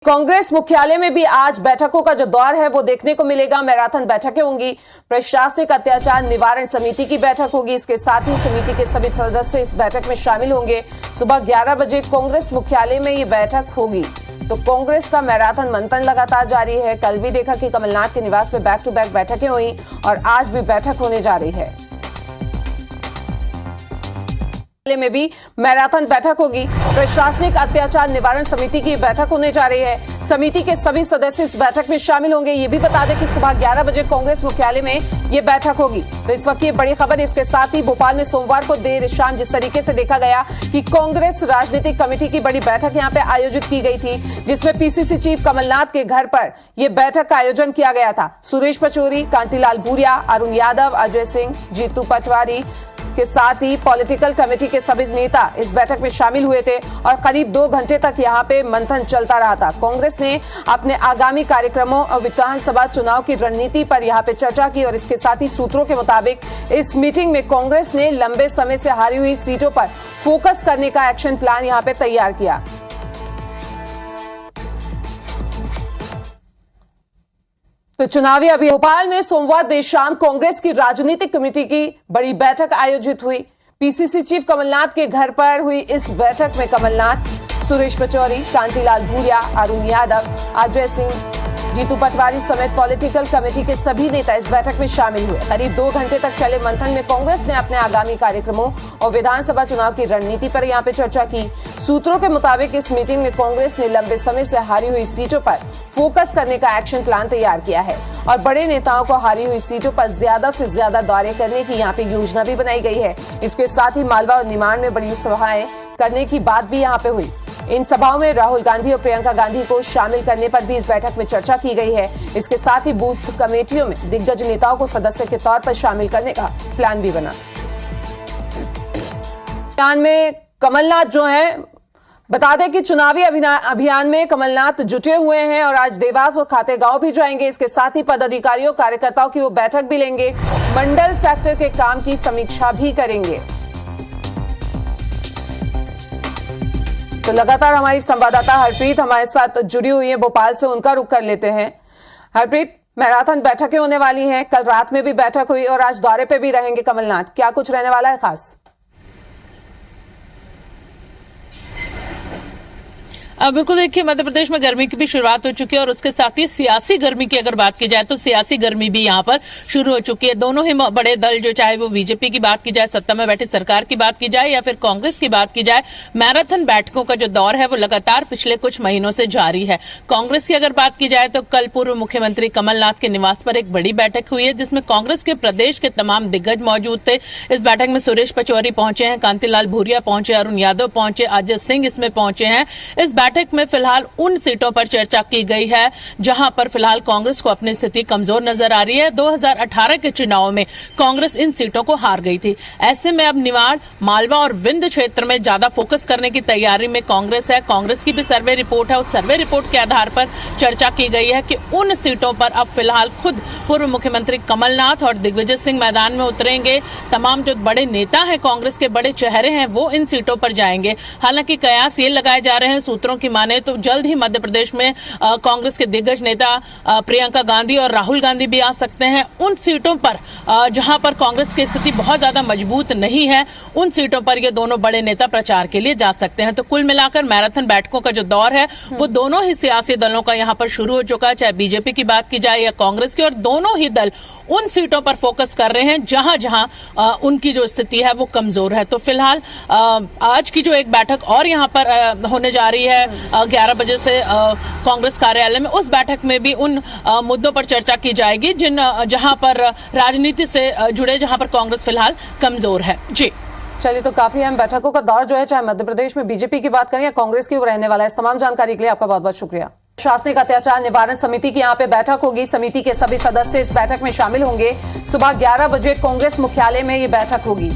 कांग्रेस मुख्यालय में भी आज बैठकों का जो दौर है वो देखने को मिलेगा। मैराथन बैठकें होंगी। प्रशासनिक अत्याचार निवारण समिति की बैठक होगी। इसके साथ ही समिति के सभी सदस्य इस बैठक में शामिल होंगे। सुबह 11 बजे कांग्रेस मुख्यालय में ये बैठक होगी। तो कांग्रेस का मैराथन मंथन लगातार जारी है। कल भी देखा कि कमलनाथ के निवास में बैक टू बैक बैठकें हुई और आज भी बैठक होने जा रही है। में भी मैराथन बैठक होगी। प्रशासनिक अत्याचार निवारण समिति की बैठक होने जा रही है। समिति के सभी सदस्य इस बैठक में शामिल होंगे। ये भी बता दें कि सुबह 11 बजे कांग्रेस मुख्यालय में ये बैठक होगी। तो इस वक्त ये बड़ी खबर। इसके साथ ही भोपाल में सोमवार को देर शाम जिस तरीके से देखा गया कि कांग्रेस राजनीतिक कमेटी की बड़ी बैठक यहाँ पे आयोजित की गई थी, जिसमें पीसीसी चीफ कमलनाथ के घर पर यह बैठक का आयोजन किया गया था। सुरेश पचौरी, कांतिलाल भूरिया, अरुण यादव, अजय सिंह, जीतू पटवारी के साथ ही पॉलिटिकल कमेटी के सभी नेता इस बैठक में शामिल हुए थे और करीब 2 घंटे तक यहां पे मंथन चलता रहा था। कांग्रेस ने अपने आगामी कार्यक्रमों और विधानसभा चुनाव की रणनीति पर यहां पे चर्चा की और इसके साथ ही सूत्रों के मुताबिक इस मीटिंग में कांग्रेस ने लंबे समय से हारी हुई सीटों पर फोकस करने का एक्शन प्लान यहां पे तैयार किया। तो चुनावी अभी भोपाल में सोमवार देर शाम कांग्रेस की राजनीतिक कमेटी की बड़ी बैठक आयोजित हुई। पीसीसी चीफ कमलनाथ के घर पर हुई इस बैठक में कमलनाथ, सुरेश पचौरी, कांतिलाल भूरिया, अरुण यादव, अजय सिंह, जीतू पटवारी समेत पॉलिटिकल कमेटी के सभी नेता इस बैठक में शामिल हुए। करीब 2 घंटे तक चले मंथन में कांग्रेस ने अपने आगामी कार्यक्रमों और विधानसभा चुनाव की रणनीति पर यहां पे चर्चा की। सूत्रों के मुताबिक इस मीटिंग में कांग्रेस ने लंबे समय से हारी हुई सीटों पर फोकस करने का एक्शन प्लान तैयार किया है और बड़े नेताओं को हारी हुई सीटों पर ज्यादा से ज्यादा दौरे करने की यहाँ पे योजना भी बनाई गई है। इसके साथ ही मालवा और निमाड़ में बड़ी सभाएं करने की बात भी यहाँ पे हुई। इन सभाओं में राहुल गांधी और प्रियंका गांधी को शामिल करने पर भी इस बैठक में चर्चा की गई है। इसके साथ ही बूथ कमेटियों में दिग्गज नेताओं को सदस्य के तौर पर शामिल करने का प्लान भी बना। प्लान में कमलनाथ जो है, बता दें कि चुनावी अभियान में कमलनाथ जुटे हुए हैं और आज देवास और खातेगांव भी जाएंगे। इसके साथ ही पदाधिकारियों कार्यकर्ताओं की वो बैठक भी लेंगे। मंडल सेक्टर के काम की समीक्षा भी करेंगे। तो लगातार हमारी संवाददाता हरप्रीत हमारे साथ जुड़ी हुई है भोपाल से, उनका रुख कर लेते हैं। हरप्रीत, मैराथन बैठकें होने वाली हैं। कल रात में भी बैठक हुई और आज दौरे पे भी रहेंगे कमलनाथ। क्या कुछ रहने वाला है खास? बिल्कुल, देखिए मध्य प्रदेश में गर्मी की भी शुरुआत हो चुकी है और उसके साथ ही सियासी गर्मी की अगर बात की जाए तो सियासी गर्मी भी यहाँ पर शुरू हो चुकी है। दोनों ही बड़े दल, जो चाहे वो बीजेपी की बात की जाए, सत्ता में बैठी सरकार की बात की जाए या फिर कांग्रेस की बात की जाए, मैराथन बैठकों का जो दौर है वो लगातार पिछले कुछ महीनों से जारी है। कांग्रेस की अगर बात की जाए तो कल पूर्व मुख्यमंत्री कमलनाथ के निवास पर एक बड़ी बैठक हुई है, जिसमें कांग्रेस के प्रदेश के तमाम दिग्गज मौजूद थे। इस बैठक में सुरेश पचौरी पहुंचे हैं, कांतिलाल भूरिया पहुंचे, अरुण यादव पहुंचे, अजय सिंह इसमें पहुंचे हैं। इस बैठक में फिलहाल उन सीटों पर चर्चा की गई है जहां पर फिलहाल कांग्रेस को अपनी स्थिति कमजोर नजर आ रही है। 2018 के चुनाव में कांग्रेस इन सीटों को हार गई थी। ऐसे में अब निवाड़, मालवा और विंध्य क्षेत्र में ज्यादा फोकस करने की तैयारी में कांग्रेस है। कांग्रेस की भी सर्वे रिपोर्ट है। उस सर्वे रिपोर्ट के आधार पर चर्चा की गई है कि उन सीटों पर अब फिलहाल खुद पूर्व मुख्यमंत्री कमलनाथ और दिग्विजय सिंह मैदान में उतरेंगे। तमाम जो बड़े नेता हैं, कांग्रेस के बड़े चेहरे हैं, वो इन सीटों पर जाएंगे। हालांकि कयास ये लगाए जा रहे हैं सूत्रों की माने तो जल्द ही मध्य प्रदेश में कांग्रेस के दिग्गज नेता प्रियंका गांधी और राहुल गांधी भी आ सकते हैं। उन सीटों पर जहां पर कांग्रेस की स्थिति बहुत ज्यादा मजबूत नहीं है, उन सीटों पर ये दोनों बड़े नेता प्रचार के लिए जा सकते हैं। तो कुल मिलाकर मैराथन बैठकों का जो दौर है वो दोनों ही सियासी दलों का यहां पर शुरू हो चुका है, चाहे बीजेपी की बात की जाए या कांग्रेस की, और दोनों ही दल उन सीटों पर फोकस कर रहे हैं जहां जहां उनकी जो स्थिति है वो कमजोर है। तो फिलहाल आज की जो एक बैठक और यहां पर होने जा रही है 11 बजे से कांग्रेस कार्यालय में, उस बैठक में भी उन मुद्दों पर चर्चा की जाएगी जहां पर राजनीति से जुड़े, जहां पर कांग्रेस फिलहाल कमजोर है। जी चलिए, तो काफी अहम बैठकों का दौर जो है, चाहे मध्य प्रदेश में बीजेपी की बात करें या कांग्रेस की, वो रहने वाला है। इस तमाम जानकारी के लिए आपका बहुत बहुत शुक्रिया। प्रशासनिक अत्याचार निवारण समिति की यहाँ पे बैठक होगी। समिति के सभी सदस्य इस बैठक में शामिल होंगे। सुबह 11 बजे कांग्रेस मुख्यालय में ये बैठक होगी।